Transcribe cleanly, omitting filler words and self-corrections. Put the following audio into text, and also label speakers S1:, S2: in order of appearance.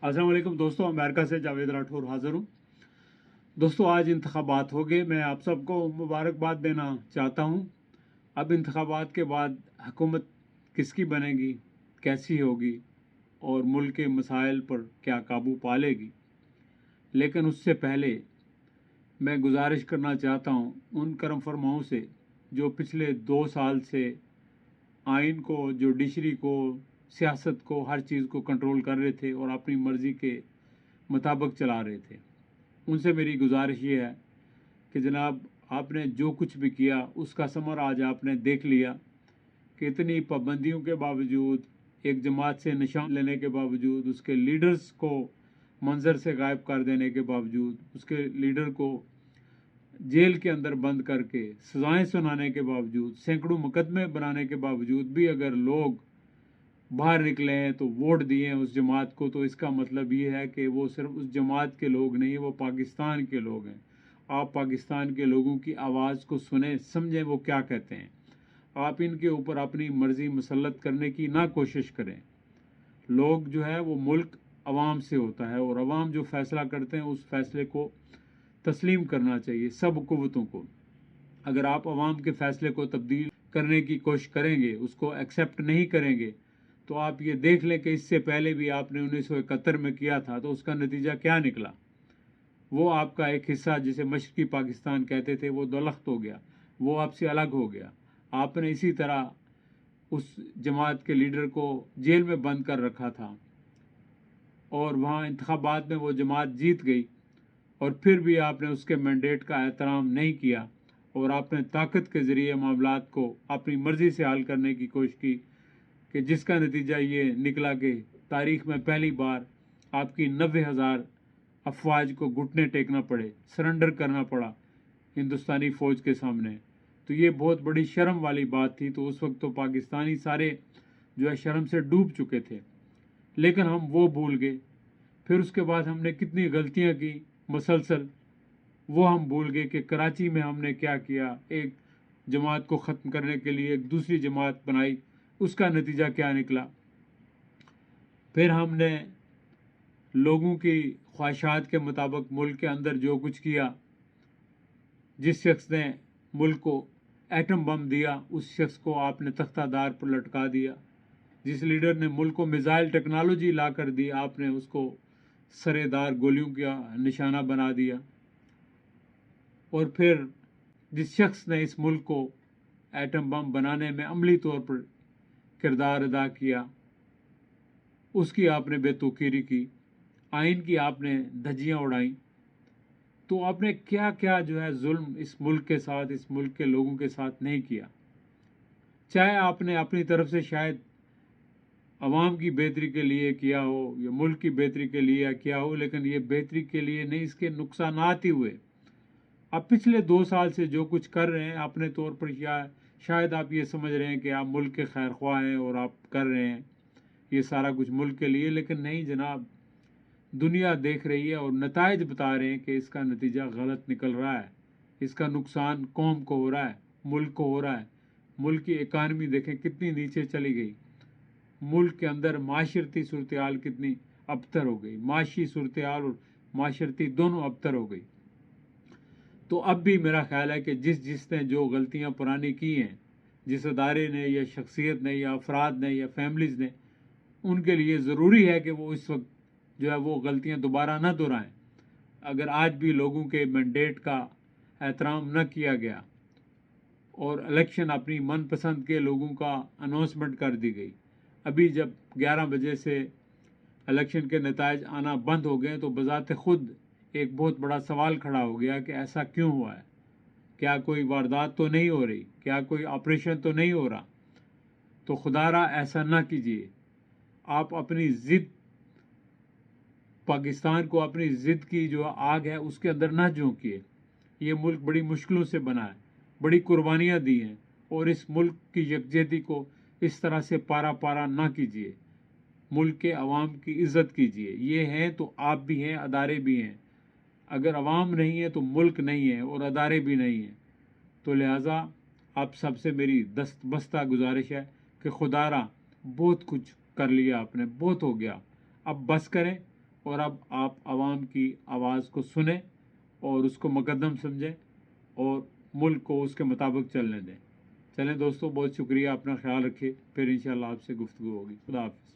S1: अस्सलाम वालेकुम दोस्तों, अमेरिका से जावेद राठौर हाज़िर हूँ। दोस्तों, आज इंतखाबात हो गए। मैं आप सबको मुबारकबाद देना चाहता हूँ। अब इंतखाबात के बाद हुकूमत किसकी बनेगी, कैसी होगी और मुल्क के मसाइल पर क्या काबू पा लेगी। लेकिन उससे पहले मैं गुजारिश करना चाहता हूँ उन करम फरमाओं से जो पिछले 2 साल से आइन को, जुडिशरी को, सियासत को, हर चीज़ को कंट्रोल कर रहे थे और अपनी मर्ज़ी के मुताबिक चला रहे थे। उनसे मेरी गुजारिश ये है कि जनाब, आपने जो कुछ भी किया उसका समर आज आपने देख लिया कि इतनी पाबंदियों के बावजूद, एक जमात से निशान लेने के बावजूद, उसके लीडर्स को मंजर से गायब कर देने के बावजूद, उसके लीडर को जेल के अंदर बंद करके सज़ाएं सुनाने के बावजूद, सैकड़ों मुकदमे बनाने के बावजूद भी अगर लोग बाहर निकले हैं तो वोट दिए हैं उस जमात को, तो इसका मतलब ये है कि वो सिर्फ उस जमात के लोग नहीं, वो पाकिस्तान के लोग हैं। आप पाकिस्तान के लोगों की आवाज़ को सुने, समझें वो क्या कहते हैं। आप इनके ऊपर अपनी मर्ज़ी मुसल्लत करने की ना कोशिश करें। लोग जो है वो मुल्क अवाम से होता है और अवाम जो फ़ैसला करते हैं उस फ़ैसले को तस्लीम करना चाहिए सब कुव्वतों को। अगर आप अवाम के फ़ैसले को तब्दील करने की कोशिश करेंगे, उसको एक्सेप्ट नहीं करेंगे, तो आप ये देख लें कि इससे पहले भी आपने 1971 में किया था, तो उसका नतीजा क्या निकला। वो आपका एक हिस्सा, जिसे मशरक़ी पाकिस्तान कहते थे, वो दलख्त हो गया, वो आपसे अलग हो गया। आपने इसी तरह उस जमात के लीडर को जेल में बंद कर रखा था और वहाँ इंतखाबात में वो जमात जीत गई, और फिर भी आपने उसके मैंडेट का एहतराम नहीं किया और आपने ताकत के ज़रिए मामलात को अपनी मर्ज़ी से हल करने की कोशिश की, कि जिसका नतीजा ये निकला कि तारीख़ में पहली बार आपकी 90,000 अफवाज को घुटने टेकना पड़े, सरेंडर करना पड़ा हिंदुस्तानी फ़ौज के सामने। तो ये बहुत बड़ी शर्म वाली बात थी। तो उस वक्त तो पाकिस्तानी सारे जो है शर्म से डूब चुके थे, लेकिन हम वो भूल गए। फिर उसके बाद हमने कितनी गलतियां की मुसलसल, वो हम भूल गए कि कराची में हमने क्या किया। एक जमात को ख़त्म करने के लिए एक दूसरी जमात बनाई, उसका नतीजा क्या निकला। फिर हमने लोगों की ख्वाहिशात के मुताबिक मुल्क के अंदर जो कुछ किया, जिस शख्स ने मुल्क को एटम बम दिया उस शख्स को आपने तख्तादार पर लटका दिया। जिस लीडर ने मुल्क को मिसाइल टेक्नोलॉजी ला कर दी, आपने उसको सरेदार गोलियों का निशाना बना दिया। और फिर जिस शख्स ने इस मुल्क को एटम बम बनाने में अमली तौर पर किरदार अदा किया, उसकी आपने बेतुकीरी की, आइन की आपने धज्जियाँ उड़ाई। तो आपने क्या क्या जो है जुल्म इस मुल्क के साथ, इस मुल्क के लोगों के साथ नहीं किया। चाहे आपने अपनी तरफ से शायद अवाम की बेहतरी के लिए किया हो या मुल्क की बेहतरी के लिए किया हो, लेकिन ये बेहतरी के लिए नहीं, इसके नुकसानात ही हुए। आप पिछले 2 साल से जो कुछ कर रहे हैं अपने तौर पर, या शायद आप ये समझ रहे हैं कि आप मुल्क के खैर ख्वाह हैं और आप कर रहे हैं ये सारा कुछ मुल्क के लिए, लेकिन नहीं जनाब, दुनिया देख रही है और नताइज बता रहे हैं कि इसका नतीजा गलत निकल रहा है। इसका नुकसान कौम को हो रहा है, मुल्क को हो रहा है। मुल्क की इकानमी देखें कितनी नीचे चली गई, मुल्क के अंदर माशरती सूरत हाल कितनी अबतर हो गई, माशी सूरत हाल और माशरती दोनों अबतर हो गई। तो अब भी मेरा ख्याल है कि जिसने जो गलतियां पुरानी की हैं, जिस अदारे ने या शख्सियत ने या अफराद ने या फैमिलीज़ ने, उनके लिए ज़रूरी है कि वो इस वक्त जो है वो गलतियां दोबारा न दोहराएं। अगर आज भी लोगों के मैंडेट का एहतराम न किया गया और इलेक्शन अपनी मनपसंद के लोगों का अनाउंसमेंट कर दी गई, अभी जब 11 बजे से इलेक्शन के नताइज आना बंद हो गए, तो बज़ाते खुद एक बहुत बड़ा सवाल खड़ा हो गया कि ऐसा क्यों हुआ है। क्या कोई वारदात तो नहीं हो रही, क्या कोई ऑपरेशन तो नहीं हो रहा। तो खुदारा ऐसा ना कीजिए। आप अपनी ज़िद, पाकिस्तान को अपनी ज़िद की जो आग है उसके अंदर ना झोंकिए। ये मुल्क बड़ी मुश्किलों से बना है, बड़ी कुर्बानियाँ दी हैं, और इस मुल्क की यकजहती को इस तरह से पारा पारा ना कीजिए। मुल्क के अवाम की इज़्ज़त कीजिए। ये हैं तो आप भी हैं, अदारे भी हैं। अगर अवाम नहीं है तो मुल्क नहीं है और अदारे भी नहीं हैं। तो लिहाजा आप सबसे मेरी दस्त बस्ता गुजारिश है कि खुदारा बहुत कुछ कर लिया आपने, बहुत हो गया, अब बस करें اور اب آپ عوام کی آواز کو سنیں اور اس کو مقدم سمجھیں اور ملک کو اس کے مطابق چلنے دیں. چلیں دوستو، بہت شکریہ، اپنا خیال رکھیے، پھر انشاءاللہ آپ سے گفتگو ہوگی. خدا حافظ.